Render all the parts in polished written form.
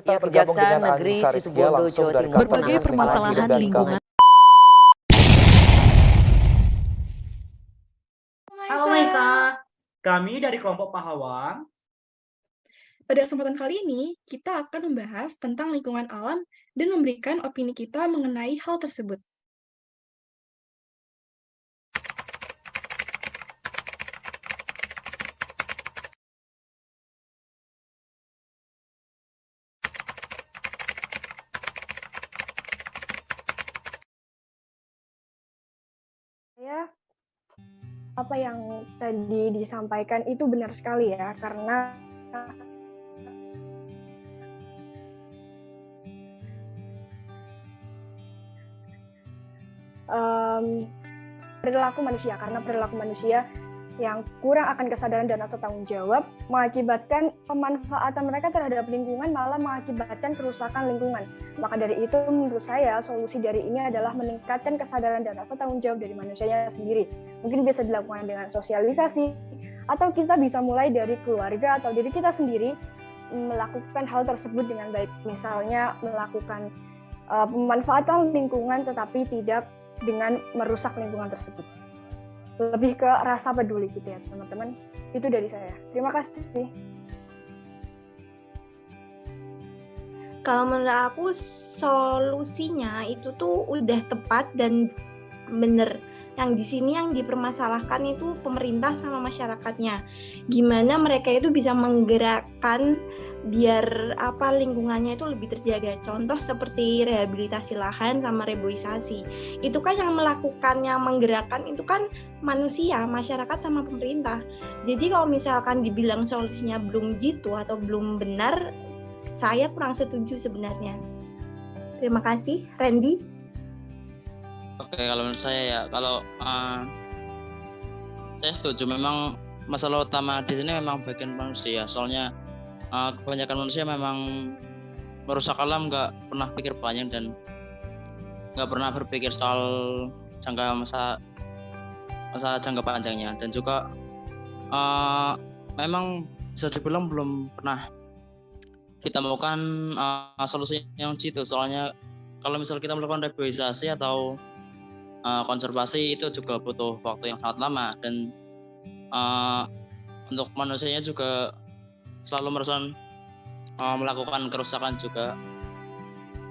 Kita bergabung Kejaksaan dengan Negeri Anissa Rizkia Situbondo, langsung Jawa dari Timur. kantor Berbagai Dinas Lingkungan permasalahan Hidup dan lingkungan. Halo Maisa, kami dari kelompok Pahlawan. Pada kesempatan kali ini, kita akan membahas tentang lingkungan alam dan memberikan opini kita mengenai hal tersebut. Ya, apa yang tadi disampaikan itu benar sekali ya, karena perilaku manusia yang kurang akan kesadaran dan rasa tanggung jawab mengakibatkan pemanfaatan mereka terhadap lingkungan malah mengakibatkan kerusakan lingkungan. Maka dari itu menurut saya solusi dari ini adalah meningkatkan kesadaran dan rasa tanggung jawab dari manusianya sendiri. Mungkin bisa dilakukan dengan sosialisasi atau kita bisa mulai dari keluarga atau diri kita sendiri melakukan hal tersebut dengan baik. Misalnya melakukan pemanfaatan lingkungan tetapi tidak dengan merusak lingkungan tersebut. Lebih ke rasa peduli gitu ya teman-teman. Itu dari saya. Terima kasih. Kalau menurut aku solusinya itu tuh udah tepat dan bener. Yang di sini yang dipermasalahkan itu pemerintah sama masyarakatnya. Gimana mereka itu bisa menggerakkan biar lingkungannya itu lebih terjaga. Contoh seperti rehabilitasi lahan sama reboisasi. Itu kan yang melakukan, yang menggerakkan itu kan manusia, masyarakat sama pemerintah. Jadi kalau misalkan dibilang solusinya belum jitu atau belum benar, saya kurang setuju sebenarnya. Terima kasih, Randy. Oke, kalau menurut saya ya, saya setuju. Memang masalah utama di sini memang bagian manusia. Soalnya kebanyakan manusia memang merusak alam, nggak pernah pikir panjang dan nggak pernah berpikir soal masa jangka panjangnya, dan juga memang bisa dibilang belum pernah ditemukan solusi yang jitu. Soalnya kalau misal kita melakukan reboisasi atau konservasi itu juga butuh waktu yang sangat lama, dan untuk manusianya juga selalu melakukan kerusakan juga.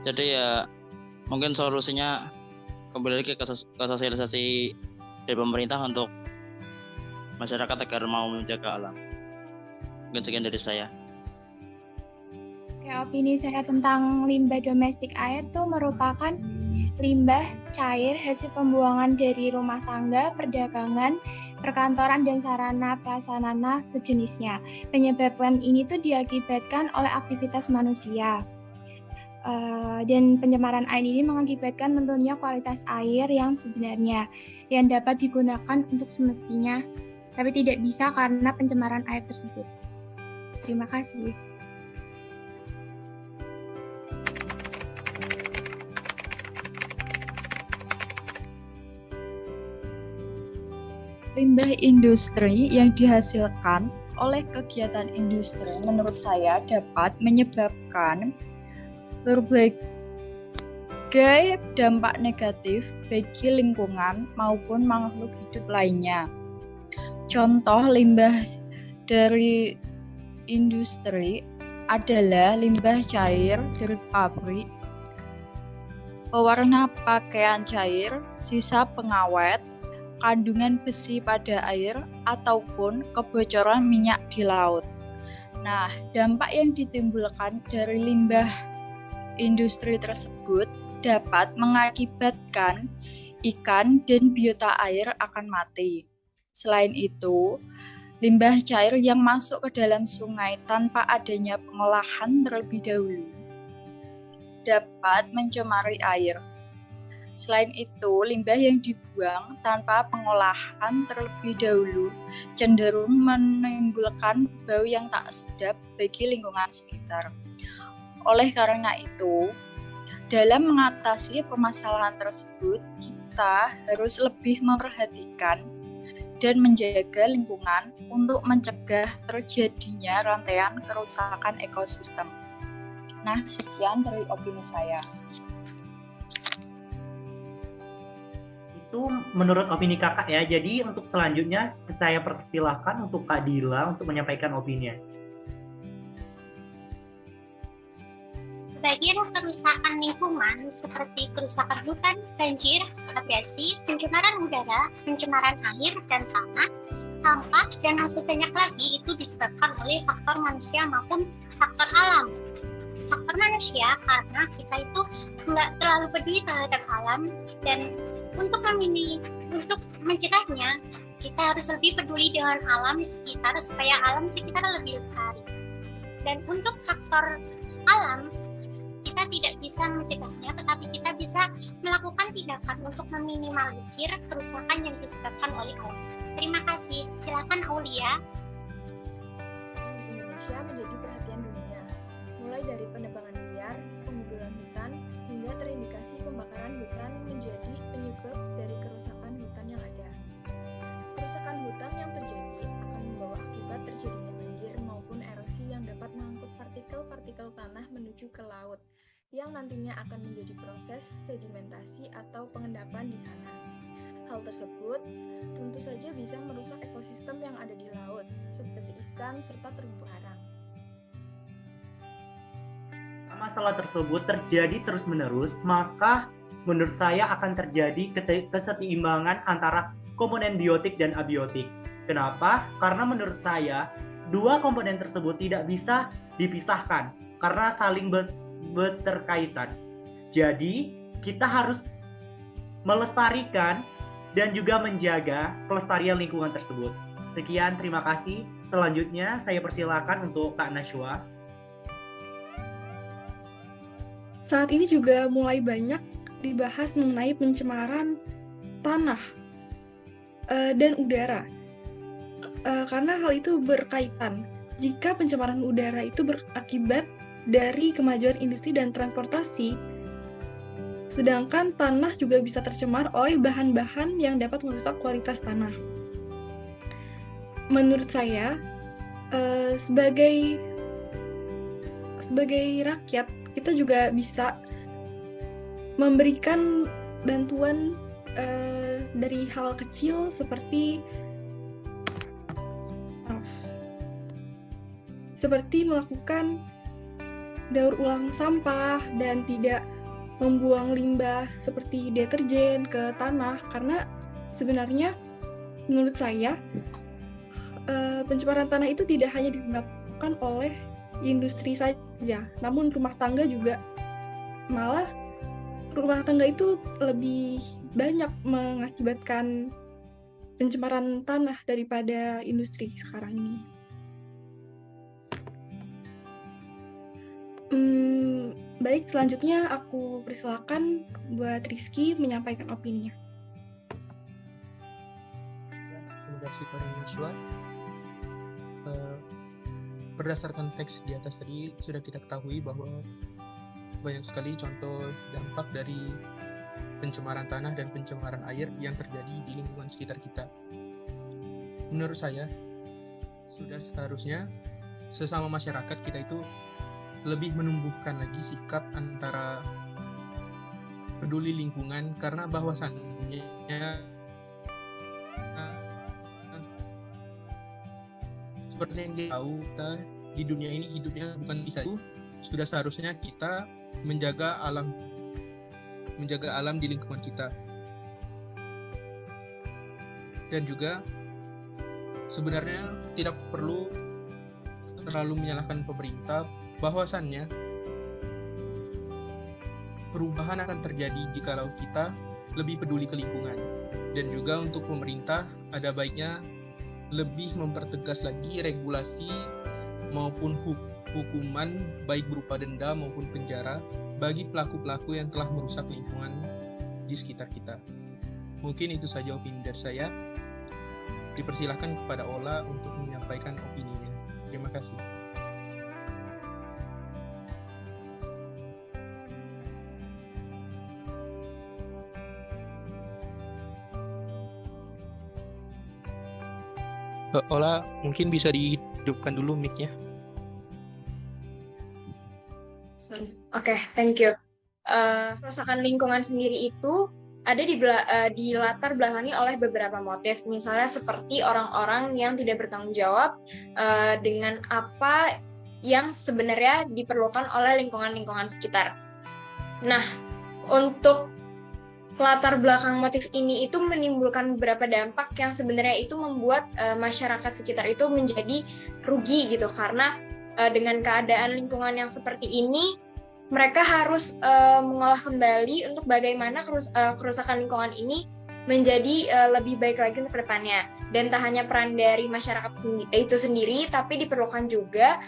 Jadi ya mungkin solusinya kembali lagi ke sosialisasi dari pemerintah untuk masyarakat agar mau menjaga alam. Mungkin sekian dari saya. Oke, opini saya tentang limbah domestik air itu merupakan limbah cair hasil pembuangan dari rumah tangga, perdagangan, perkantoran, dan sarana prasarana sejenisnya. Penyebabkan ini tuh diakibatkan oleh aktivitas manusia. Dan pencemaran air ini mengakibatkan menurunnya kualitas air yang sebenarnya, yang dapat digunakan untuk semestinya, tapi tidak bisa karena pencemaran air tersebut. Terima kasih. Limbah industri yang dihasilkan oleh kegiatan industri menurut saya dapat menyebabkan berbagai dampak negatif bagi lingkungan maupun makhluk hidup lainnya. Contoh limbah dari industri adalah limbah cair dari pabrik, pewarna pakaian cair, sisa pengawet, kandungan besi pada air, ataupun kebocoran minyak di laut. Nah, dampak yang ditimbulkan dari limbah industri tersebut dapat mengakibatkan ikan dan biota air akan mati. Selain itu, limbah cair yang masuk ke dalam sungai tanpa adanya pengolahan terlebih dahulu dapat mencemari air. Selain itu, limbah yang dibuang tanpa pengolahan terlebih dahulu cenderung menimbulkan bau yang tak sedap bagi lingkungan sekitar. Oleh karena itu, dalam mengatasi permasalahan tersebut, kita harus lebih memperhatikan dan menjaga lingkungan untuk mencegah terjadinya rantaian kerusakan ekosistem. Nah, sekian dari opini saya. Itu menurut opini kakak ya. Jadi untuk selanjutnya saya persilahkan untuk Kak Dila untuk menyampaikan opininya. Sebagian kerusakan lingkungan seperti kerusakan hutan, banjir, abrasi, pencemaran udara, pencemaran air dan tanah, sampah, dan masih banyak lagi itu disebabkan oleh faktor manusia maupun faktor alam. Faktor manusia karena kita itu nggak terlalu peduli terhadap alam, dan untuk mencegahnya kita harus lebih peduli dengan alam sekitar supaya alam sekitar lebih lestari. Dan untuk faktor alam kita tidak bisa mencegahnya, tetapi kita bisa melakukan tindakan untuk meminimalisir kerusakan yang disebabkan oleh alam. Terima kasih. Silakan Aulia. Di Indonesia menjadi perhatian dunia, mulai dari penebangan liar, pengguguran hutan, hingga terindikasi pembakaran hutan menjadi penyebab dari kerusakan hutan yang ada. Kerusakan hutan yang terjadi akan membawa akibat terjadinya banjir maupun erosi yang dapat mengangkut partikel-partikel tanah menuju ke laut, yang nantinya akan menjadi proses sedimentasi atau pengendapan di sana. Hal tersebut tentu saja bisa merusak ekosistem yang ada di laut, seperti ikan serta terumbu karang. Masalah tersebut terjadi terus-menerus, maka menurut saya akan terjadi keseimbangan antara komponen biotik dan abiotik. Kenapa? Karena menurut saya, dua komponen tersebut tidak bisa dipisahkan karena saling berterkaitan. Jadi, kita harus melestarikan dan juga menjaga kelestarian lingkungan tersebut. Sekian, terima kasih. Selanjutnya, saya persilakan untuk Kak Nashwa. Saat ini juga mulai banyak dibahas mengenai pencemaran tanah dan udara. Karena hal itu berkaitan. Jika pencemaran udara itu berakibat dari kemajuan industri dan transportasi, sedangkan tanah juga bisa tercemar oleh bahan-bahan yang dapat merusak kualitas tanah. Menurut saya, sebagai rakyat, kita juga bisa memberikan bantuan dari hal kecil seperti melakukan daur ulang sampah dan tidak membuang limbah seperti deterjen ke tanah, karena sebenarnya menurut saya pencemaran tanah itu tidak hanya disebabkan oleh industri saja, namun rumah tangga juga. Malah rumah tangga itu lebih banyak mengakibatkan pencemaran tanah daripada industri sekarang ini. Baik, selanjutnya aku persilakan buat Rizky menyampaikan opininya. Terima kasih Pak Nashwa. Berdasarkan teks di atas tadi sudah kita ketahui bahwa banyak sekali contoh dampak dari pencemaran tanah dan pencemaran air yang terjadi di lingkungan sekitar kita. Menurut saya, sudah seharusnya sesama masyarakat kita itu lebih menumbuhkan lagi sikap antara peduli lingkungan, karena bahwasannya seperti yang kita tahu, kita di dunia ini hidupnya bukan bisa itu, sudah seharusnya kita menjaga alam di lingkungan kita. Dan juga sebenarnya tidak perlu terlalu menyalahkan pemerintah, bahwasannya perubahan akan terjadi jikalau kita lebih peduli ke lingkungan. Dan juga untuk pemerintah ada baiknya lebih mempertegas lagi regulasi maupun hukuman, baik berupa denda maupun penjara bagi pelaku-pelaku yang telah merusak lingkungan di sekitar kita. Mungkin itu saja opini dari saya. Dipersilahkan kepada Ola untuk menyampaikan opininya. Terima kasih. Ola, mungkin bisa dihidupkan dulu mic-nya. Sorry. Oke, thank you. Kerusakan lingkungan sendiri itu ada di latar belakangi oleh beberapa motif, misalnya seperti orang-orang yang tidak bertanggung jawab dengan apa yang sebenarnya diperlukan oleh lingkungan-lingkungan sekitar. Nah, untuk latar belakang motif ini itu menimbulkan beberapa dampak yang sebenarnya itu membuat masyarakat sekitar itu menjadi rugi gitu, karena dengan keadaan lingkungan yang seperti ini, mereka harus mengolah kembali untuk bagaimana kerusakan lingkungan ini menjadi lebih baik lagi untuk kedepannya. Dan tak hanya peran dari masyarakat itu sendiri, tapi diperlukan juga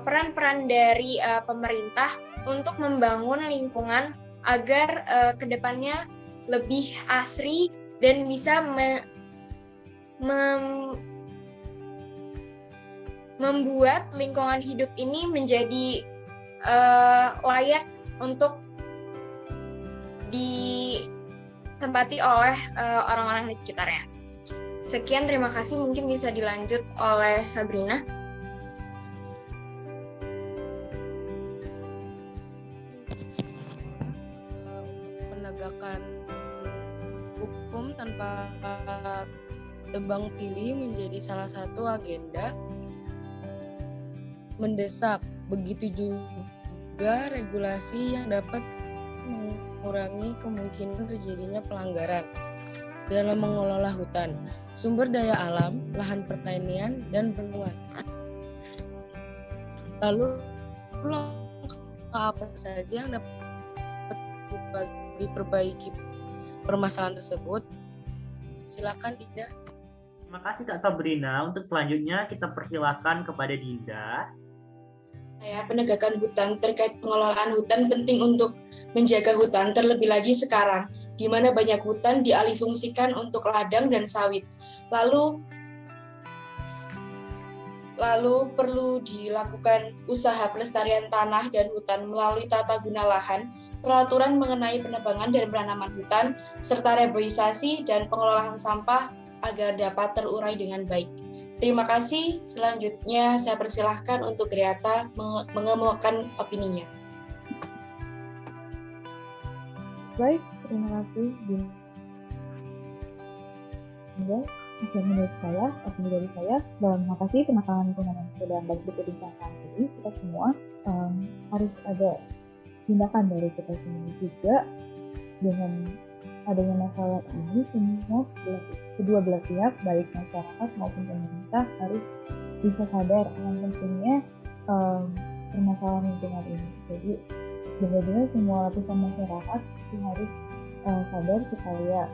peran-peran dari pemerintah untuk membangun lingkungan agar kedepannya lebih asri dan bisa membuat lingkungan hidup ini menjadi layak untuk ditempati oleh orang-orang di sekitarnya. Sekian, terima kasih. Mungkin bisa dilanjut oleh Sabrina. Penegakan hukum tanpa tebang pilih menjadi salah satu agenda mendesak. Begitu juga regulasi yang dapat mengurangi kemungkinan terjadinya pelanggaran dalam mengelola hutan, sumber daya alam, lahan pertanian, dan bendungan. Lalu apa saja yang dapat diperbaiki permasalahan tersebut? Silakan Dinda. Terima kasih Kak Sabrina. Untuk selanjutnya kita persilakan kepada Dinda. Penegakan hutan terkait pengelolaan hutan penting untuk menjaga hutan, terlebih lagi sekarang, di mana banyak hutan dialihfungsikan untuk ladang dan sawit. Lalu perlu dilakukan usaha pelestarian tanah dan hutan melalui tata guna lahan, peraturan mengenai penebangan dan penanaman hutan, serta reboisasi dan pengelolaan sampah agar dapat terurai dengan baik. Terima kasih. Selanjutnya saya persilahkan untuk Griata mengemukakan opininya. Baik, terima kasih Dinda. Menurut saya, opini dari saya, terima kasih kenakalan lingkungan yang sudah baik diperbincangkan ini. Kita semua harus ada tindakan dari kita semua juga. Dengan adanya masalah ini, semua kedua belah pihak, baik masyarakat maupun pemerintah, harus bisa sadar akan pentingnya permasalahan lingkungan ini. Jadi benar-benar semua lapisan masyarakat harus sadar supaya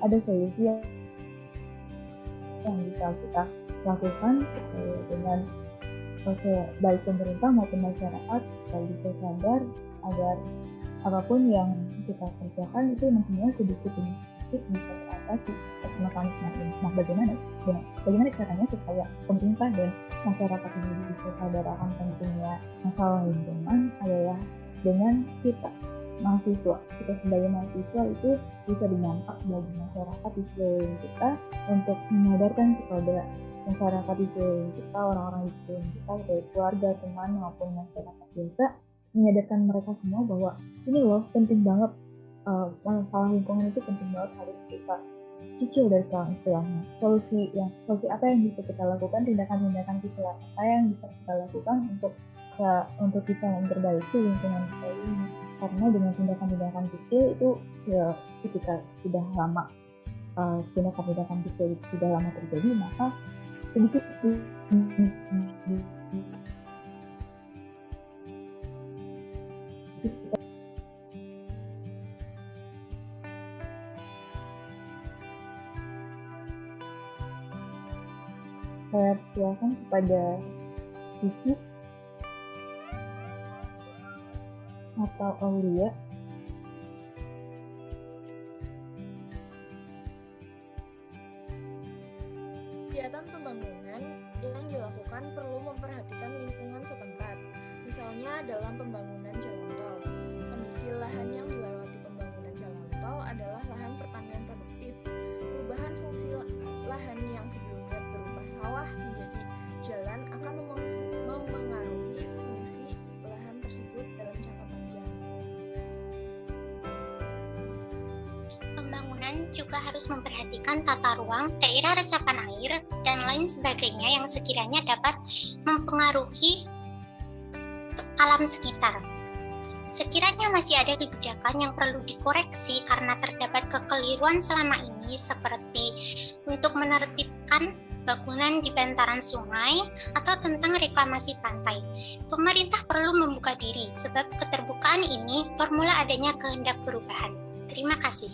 ada solusi yang bisa kita lakukan dengan baik pemerintah maupun masyarakat bisa sadar agar apapun yang kita kerjakan itu nantinya sedikit demi sedikit bisa teratasi mekanisme ini. Nah, bagaimana caranya supaya pemerintah dan masyarakat ini bisa sadar akan pentingnya masalah lingkungan adalah dengan kita sebagai mahasiswa itu bisa berdampak bagi masyarakat di sekeliling kita untuk menyadarkan kepada masyarakat di sekeliling kita, orang-orang di sekeliling kita, baik keluarga, teman maupun masyarakat biasa, menyadarkan mereka semua bahwa ini loh penting banget, masalah lingkungan itu penting banget, harus kita cicil dari sekarang istilahnya. Solusi apa yang bisa kita lakukan, tindakan-tindakan kita apa yang bisa kita lakukan untuk bisa memperbaiki lingkungan kita ini. Karena dengan tindakan-tindakan kecil itu ya, ketika sudah lama tindakan-tindakan kecil itu sudah lama terjadi, maka sedikit saya silakan kepada Sisi atau Aulia. Kegiatan pembangunan yang dilakukan perlu memperhatikan lingkungan setempat. Misalnya dalam pembangunan jalan tol. Kondisi lahan yang dilewati pembangunan jalan tol adalah lahan pertanian produktif. Perubahan fungsi lahan yang sebelumnya berupa sawah menjadi jalan akan memengaruhi fungsi bangunan juga harus memperhatikan tata ruang, daerah resapan air, dan lain sebagainya yang sekiranya dapat mempengaruhi alam sekitar. Sekiranya masih ada kebijakan yang perlu dikoreksi karena terdapat kekeliruan selama ini, seperti untuk menertibkan bangunan di bantaran sungai atau tentang reklamasi pantai, pemerintah perlu membuka diri, sebab keterbukaan ini formula adanya kehendak perubahan. Terima kasih.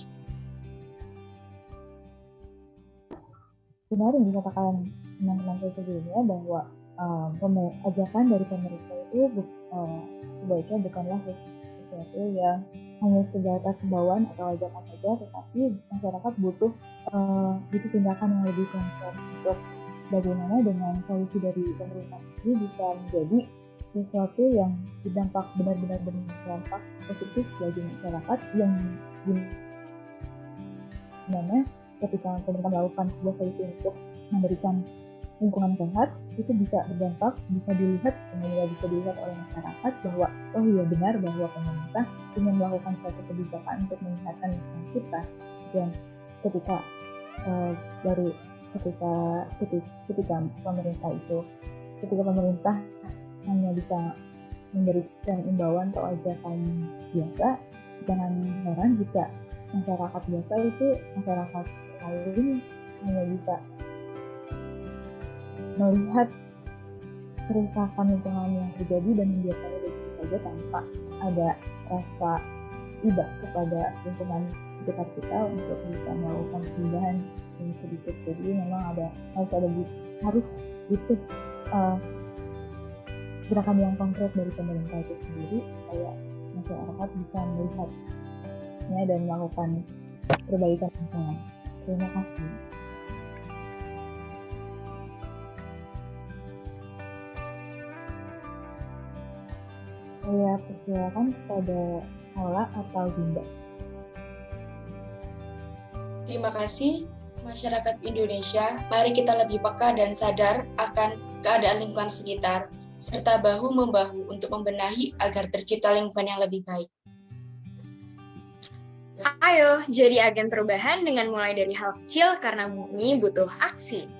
Benar yang dikatakan teman-teman saya sebelumnya bahwa ajakan dari pemerintah itu sebaiknya bukanlah sesuatu yang hanya sebatas himbauan atau ajakan saja, tetapi masyarakat butuh tindakan yang lebih konkret untuk bagaimana dengan solusi dari pemerintah ini bisa menjadi sesuatu yang berdampak benar-benar berdampak positif bagi masyarakat, yang dimana ketika pemerintah melakukan sebuah solusi untuk memberikan lingkungan sehat, itu bisa berdampak, bisa dilihat oleh masyarakat bahwa oh iya benar bahwa pemerintah ingin melakukan suatu kebijakan untuk menyehatkan lingkungan kita. Dan ketika pemerintah hanya bisa memberikan imbauan atau ajakan biasa, jangan heran jika masyarakat biasa itu masyarakat lain hanya bisa melihat kerusakan lingkungan yang terjadi dan membiarkannya begitu saja tanpa ada rasa iba kepada lingkungan sekitar kita untuk bisa melakukan perubahan yang sedikit. Jadi memang harus butuh gerakan yang konkret dari pemerintah itu sendiri supaya masyarakat bisa melihatnya dan melakukan perbaikan lingkungan. Terima kasih. Saya persilakan kepada Ola atau Dinda. Terima kasih, masyarakat Indonesia. Mari kita lebih peka dan sadar akan keadaan lingkungan sekitar, serta bahu-membahu untuk membenahi agar tercipta lingkungan yang lebih baik. Ayo, jadi agen perubahan dengan mulai dari hal kecil karena bumi butuh aksi.